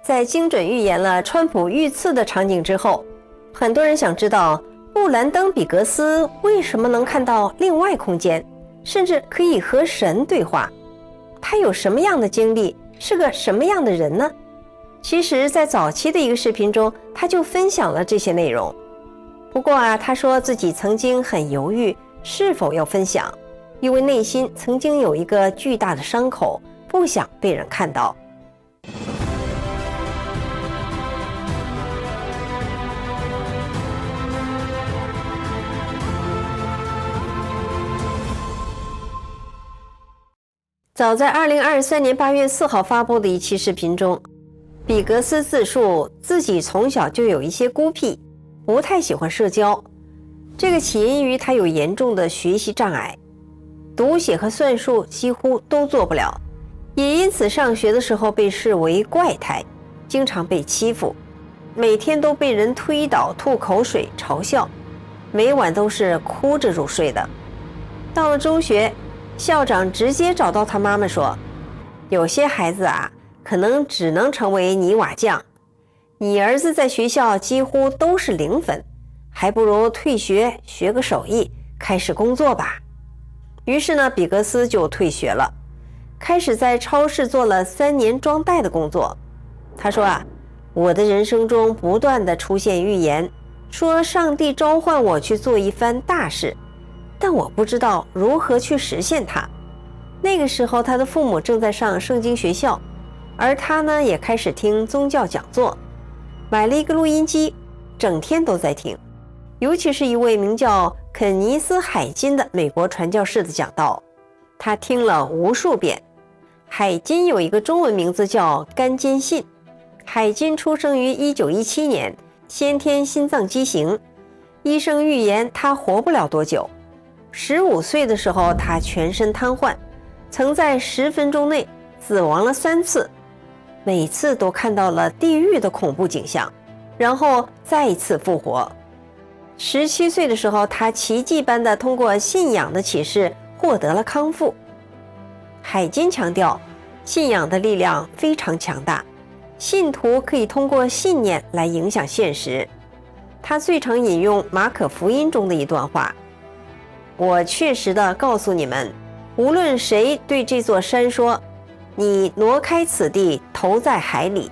在精准预言了川普遇刺的场景之后，很多人想知道布兰登·比格斯为什么能看到另外空间，甚至可以和神对话。他有什么样的经历，是个什么样的人呢？其实在早期的一个视频中，他就分享了这些内容。不过他说自己曾经很犹豫是否要分享，因为内心曾经有一个巨大的伤口，不想被人看到。早在2023年8月4号发布的一期视频中，比格斯自述自己从小就有一些孤僻，不太喜欢社交。这个起因于他有严重的学习障碍，读写和算术几乎都做不了，也因此上学的时候被视为怪胎，经常被欺负，每天都被人推倒、吐口水、嘲笑，每晚都是哭着入睡的。到了中学，校长直接找到他妈妈说，有些孩子可能只能成为泥瓦匠，你儿子在学校几乎都是0分，还不如退学学个手艺，开始工作吧。于是呢，比格斯就退学了，开始在超市做了3年装袋的工作。他说我的人生中不断地出现预言，说上帝召唤我去做一番大事，但我不知道如何去实现它。那个时候他的父母正在上圣经学校，而他呢也开始听宗教讲座，买了一个录音机，整天都在听，尤其是一位名叫肯尼斯·海金的美国传教士的讲道，他听了无数遍。海金有一个中文名字叫甘坚信，海金出生于1917年，先天心脏畸形，医生预言他活不了多久。15岁的时候，他全身瘫痪，曾在10分钟内死亡了3次，每次都看到了地狱的恐怖景象，然后再一次复活。17岁的时候，他奇迹般的通过信仰的启示获得了康复。海金强调，信仰的力量非常强大，信徒可以通过信念来影响现实。他最常引用马可福音中的一段话，我确实地告诉你们，无论谁对这座山说，你挪开此地，投在海里，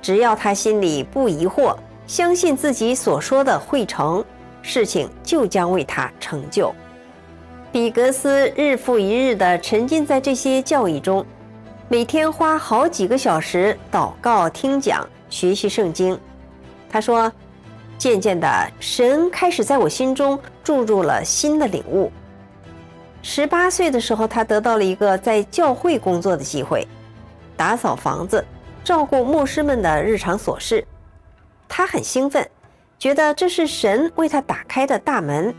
只要他心里不疑惑，相信自己所说的会成，事情就将为他成就。比格斯日复一日地沉浸在这些教义中，每天花好几个小时祷告、听讲、学习圣经。他说，渐渐的，神开始在我心中注入了新的领悟。18岁的时候，他得到了一个在教会工作的机会，打扫房子，照顾牧师们的日常琐事。他很兴奋，觉得这是神为他打开的大门。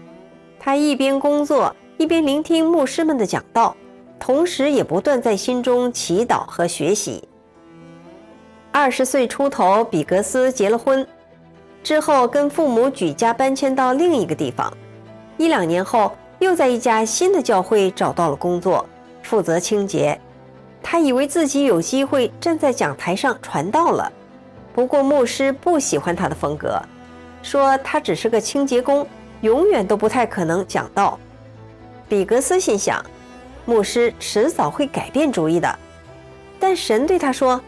他一边工作，一边聆听牧师们的讲道，同时也不断在心中祈祷和学习。20岁出头，比格斯结了婚，之后跟父母举家搬迁到另一个地方。1-2年后，又在一家新的教会找到了工作，负责清洁。他以为自己有机会站在讲台上传道了，不过牧师不喜欢他的风格，说他只是个清洁工，永远都不太可能讲道。比格斯心想，牧师迟早会改变主意的。但神对他说，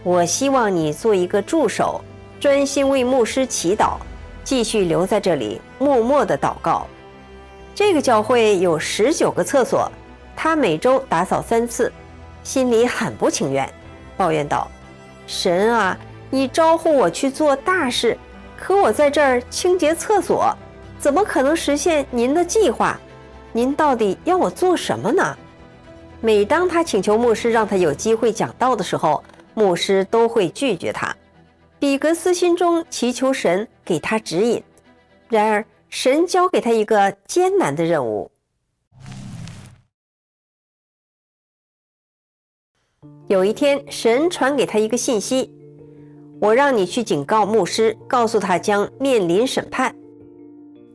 我希望你做一个助手，专心为牧师祈祷，继续留在这里默默地祷告。这个教会有19个厕所，他每周打扫3次，心里很不情愿，抱怨道，神啊，你招呼我去做大事，可我在这儿清洁厕所，怎么可能实现您的计划？您到底要我做什么呢？每当他请求牧师让他有机会讲道的时候，牧师都会拒绝他。比格斯心中祈求神给他指引，然而神交给他一个艰难的任务。有一天，神传给他一个信息，我让你去警告牧师，告诉他将面临审判。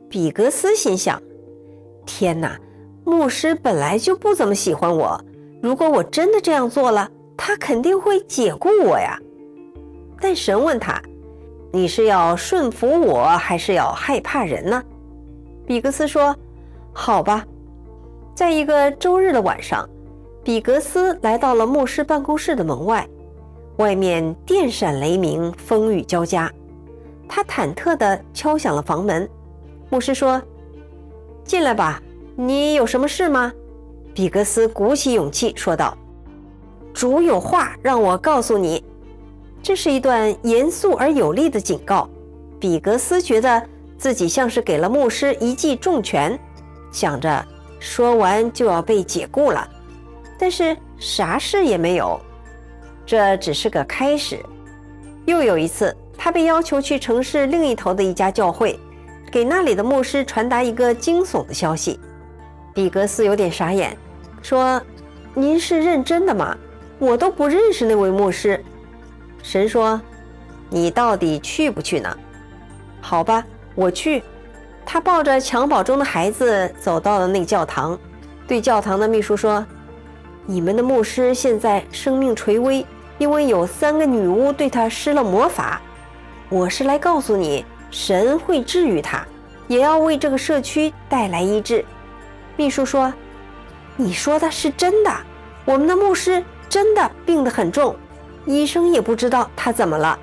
比格斯心想，天哪，牧师本来就不怎么喜欢我，如果我真的这样做了，他肯定会解雇我呀。但神问他：“你是要顺服我，还是要害怕人呢？”比格斯说：“好吧。”在一个周日的晚上，比格斯来到了牧师办公室的门外，外面电闪雷鸣，风雨交加。他忐忑地敲响了房门。牧师说：“进来吧，你有什么事吗？”比格斯鼓起勇气说道：“主有话让我告诉你。”这是一段严肃而有力的警告。比格斯觉得自己像是给了牧师一记重拳，想着说完就要被解雇了，但是啥事也没有。这只是个开始。又有一次，他被要求去城市另一头的一家教会，给那里的牧师传达一个惊悚的消息。比格斯有点傻眼，说：“您是认真的吗？我都不认识那位牧师。”神说：“你到底去不去呢？”好吧，我去。他抱着襁褓中的孩子走到了那个教堂，对教堂的秘书说：“你们的牧师现在生命垂危，因为有3个女巫对他施了魔法。我是来告诉你，神会治愈他，也要为这个社区带来医治。”秘书说：“你说的是真的？我们的牧师真的病得很重，医生也不知道他怎么了。”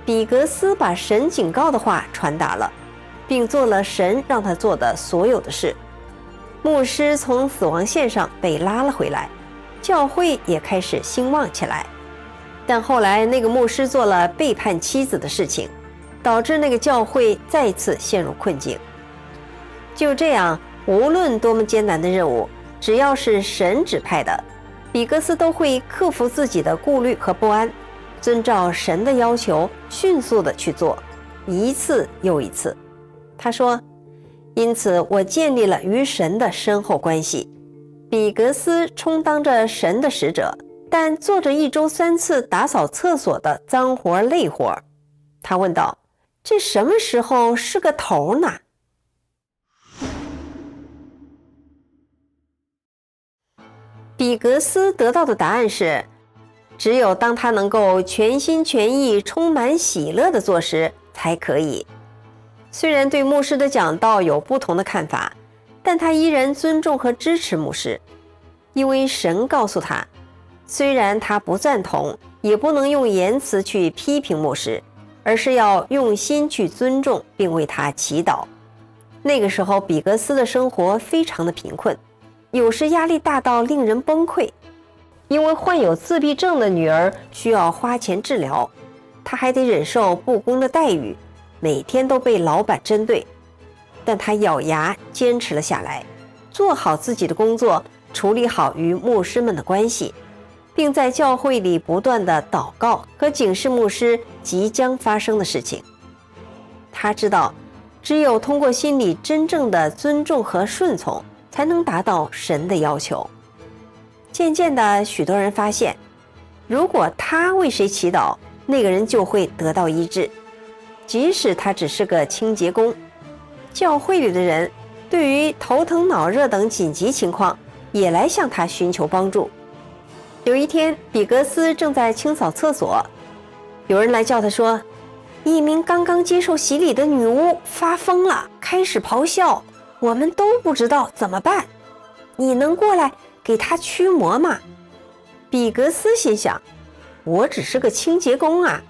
比格斯把神警告的话传达了，并做了神让他做的所有的事。牧师从死亡线上被拉了回来，教会也开始兴旺起来。但后来那个牧师做了背叛妻子的事情，导致那个教会再次陷入困境。就这样，无论多么艰难的任务，只要是神指派的，比格斯都会克服自己的顾虑和不安，遵照神的要求迅速地去做，一次又一次。他说：“因此我建立了与神的深厚关系。”比格斯充当着神的使者，但做着1周3次打扫厕所的脏活累活。他问道：“这什么时候是个头呢？”比格斯得到的答案是，只有当他能够全心全意、充满喜乐地做时才可以。虽然对牧师的讲道有不同的看法，但他依然尊重和支持牧师，因为神告诉他，虽然他不赞同，也不能用言辞去批评牧师，而是要用心去尊重并为他祈祷。那个时候，比格斯的生活非常的贫困，有时压力大到令人崩溃。因为患有自闭症的女儿需要花钱治疗，他还得忍受不公的待遇，每天都被老板针对。但他咬牙坚持了下来，做好自己的工作，处理好与牧师们的关系，并在教会里不断地祷告和警示牧师即将发生的事情。他知道，只有通过心里真正的尊重和顺从，才能达到神的要求。渐渐的，许多人发现，如果他为谁祈祷，那个人就会得到医治，即使他只是个清洁工。教会里的人对于头疼脑热等紧急情况也来向他寻求帮助。有一天，比格斯正在清扫厕所，有人来叫他说，一名刚刚接受洗礼的女巫发疯了，开始咆哮，我们都不知道怎么办，你能过来给她驱魔吗？比格斯心想，我只是个清洁工啊，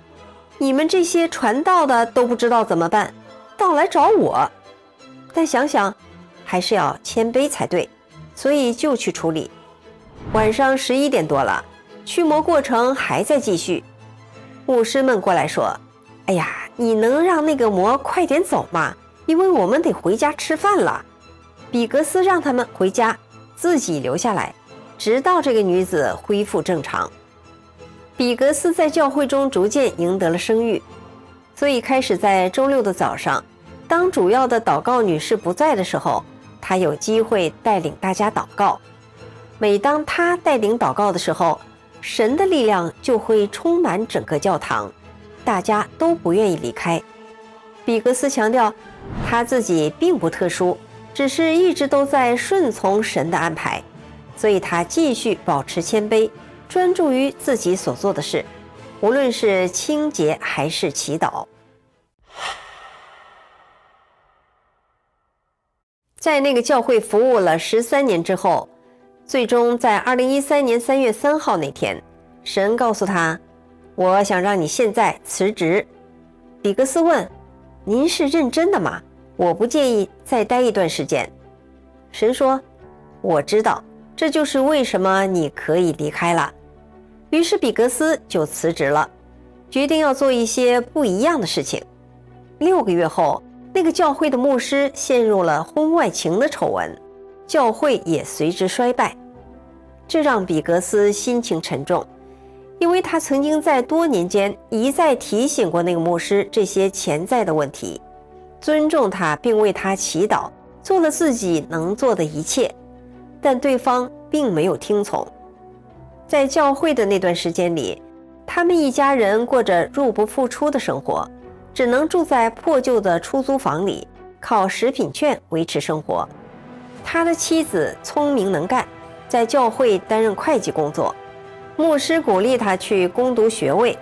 你们这些传道的都不知道怎么办，倒来找我。但想想还是要谦卑才对，所以就去处理。晚上11点多了，驱魔过程还在继续。牧师们过来说，哎呀，你能让那个魔快点走吗？因为我们得回家吃饭了。比格斯让他们回家，自己留下来，直到这个女子恢复正常。比格斯在教会中逐渐赢得了声誉，所以开始在周六的早上，当主要的祷告女士不在的时候，他有机会带领大家祷告。每当他带领祷告的时候，神的力量就会充满整个教堂，大家都不愿意离开。比格斯强调，他自己并不特殊，只是一直都在顺从神的安排，所以他继续保持谦卑，专注于自己所做的事。无论是清洁还是祈祷。在那个教会服务了13年之后，最终在2013年3月3号那天，神告诉他，我想让你现在辞职。比格斯问，您是认真的吗？我不介意再待一段时间。神说，我知道，这就是为什么你可以离开了。于是比格斯就辞职了，决定要做一些不一样的事情。6个月后，那个教会的牧师陷入了婚外情的丑闻，教会也随之衰败。这让比格斯心情沉重，因为他曾经在多年间一再提醒过那个牧师这些潜在的问题，尊重他并为他祈祷，做了自己能做的一切，但对方并没有听从。在教会的那段时间里，他们一家人过着入不敷出的生活，只能住在破旧的出租房里，靠食品券维持生活。他的妻子聪明能干，在教会担任会计工作，牧师鼓励他去攻读学位，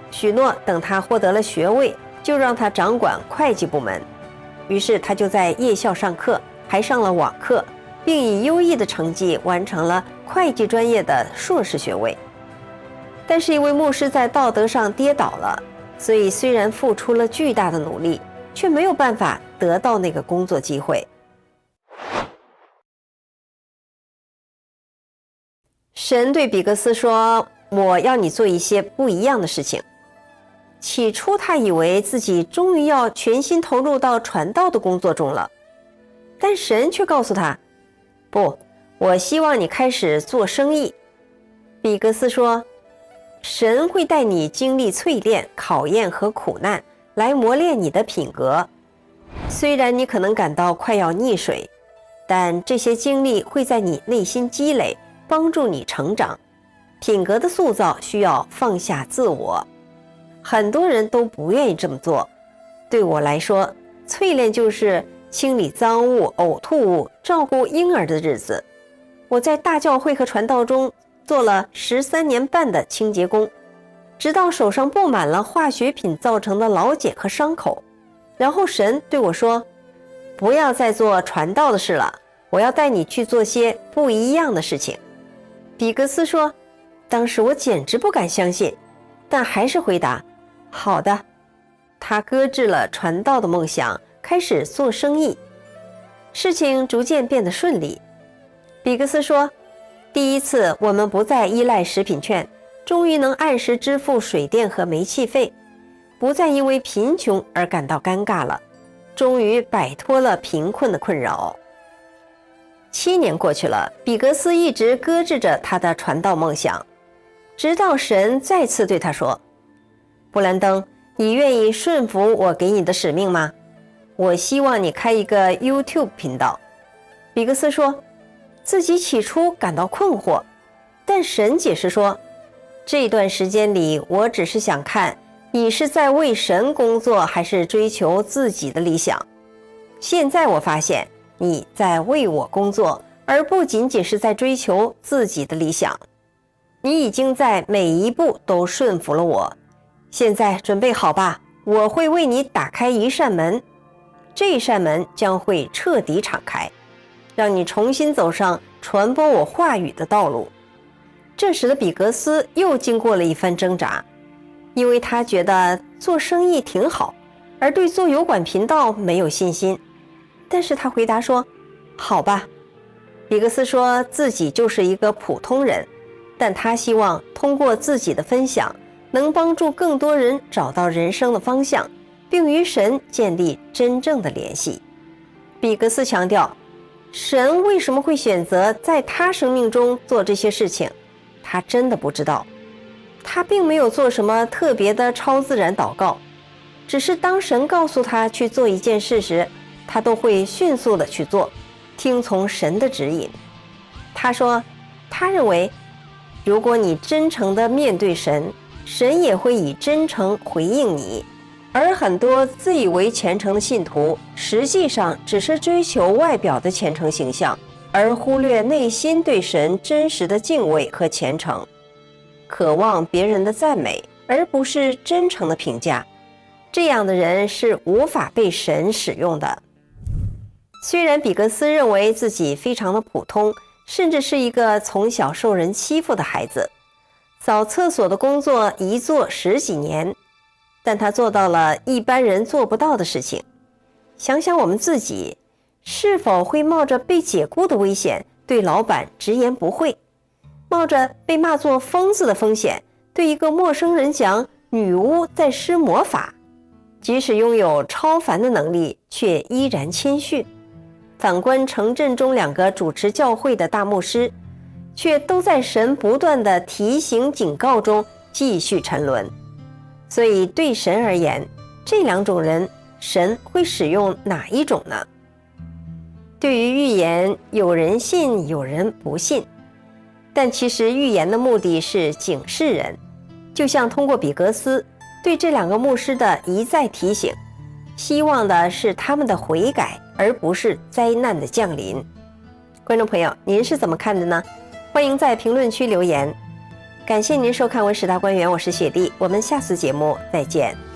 许诺等他获得了学位，就让他掌管会计部门。于是他就在夜校上课，还上了网课，并以优异的成绩完成了会计专业的硕士学位。但是因为牧师在道德上跌倒了，所以虽然付出了巨大的努力，却没有办法得到那个工作机会。神对比格斯说，我要你做一些不一样的事情。起初他以为自己终于要全心投入到传道的工作中了，但神却告诉他，不，我希望你开始做生意。比格斯说，神会带你经历淬炼、考验和苦难，来磨练你的品格。虽然你可能感到快要溺水，但这些经历会在你内心积累，帮助你成长。品格的塑造需要放下自我，很多人都不愿意这么做。对我来说，淬炼就是清理脏物、呕吐物、照顾婴儿的日子。我在大教会和传道中做了13年半的清洁工，直到手上布满了化学品造成的老茧和伤口。然后神对我说，不要再做传道的事了，我要带你去做些不一样的事情。比格斯说，当时我简直不敢相信，但还是回答，好的。他搁置了传道的梦想，开始做生意。事情逐渐变得顺利。比格斯说，第一次我们不再依赖食品券，终于能按时支付水电和煤气费，不再因为贫穷而感到尴尬了，终于摆脱了贫困的困扰。7年过去了，比格斯一直搁置着他的传道梦想，直到神再次对他说，布兰登，你愿意顺服我给你的使命吗？我希望你开一个 YouTube 频道。比格斯说，自己起初感到困惑，但神解释说，这段时间里我只是想看你是在为神工作还是追求自己的理想。现在我发现你在为我工作，而不仅仅是在追求自己的理想。你已经在每一步都顺服了我，现在准备好吧，我会为你打开一扇门，这扇门将会彻底敞开，让你重新走上传播我话语的道路。这时的比格斯又经过了一番挣扎，因为他觉得做生意挺好，而对做油管频道没有信心。但是他回答说，好吧。比格斯说自己就是一个普通人，但他希望通过自己的分享，能帮助更多人找到人生的方向，并与神建立真正的联系。比格斯强调，神为什么会选择在他生命中做这些事情，他真的不知道。他并没有做什么特别的超自然祷告，只是当神告诉他去做一件事时，他都会迅速的去做，听从神的指引。他说，他认为如果你真诚地面对神，神也会以真诚回应你。而很多自以为虔诚的信徒，实际上只是追求外表的虔诚形象，而忽略内心对神真实的敬畏和虔诚，渴望别人的赞美，而而不是真诚的评价，这样的人是无法被神使用的。虽然比格斯认为自己非常的普通，甚至是一个从小受人欺负的孩子，扫厕所的工作一做10几年，但他做到了一般人做不到的事情。想想我们自己，是否会冒着被解雇的危险对老板直言不讳，冒着被骂作疯子的风险对一个陌生人讲女巫在施魔法，即使拥有超凡的能力，却依然谦逊。反观城镇中2个主持教会的大牧师，却都在神不断的提醒警告中继续沉沦。所以对神而言，这2种人，神会使用哪一种呢？对于预言，有人信，有人不信。但其实预言的目的是警示人，就像通过比格斯对这2个牧师的一再提醒，希望的是他们的悔改，而不是灾难的降临。观众朋友，您是怎么看的呢？欢迎在评论区留言。感谢您收看《文史大观园》，我是雪莉，我们下次节目再见。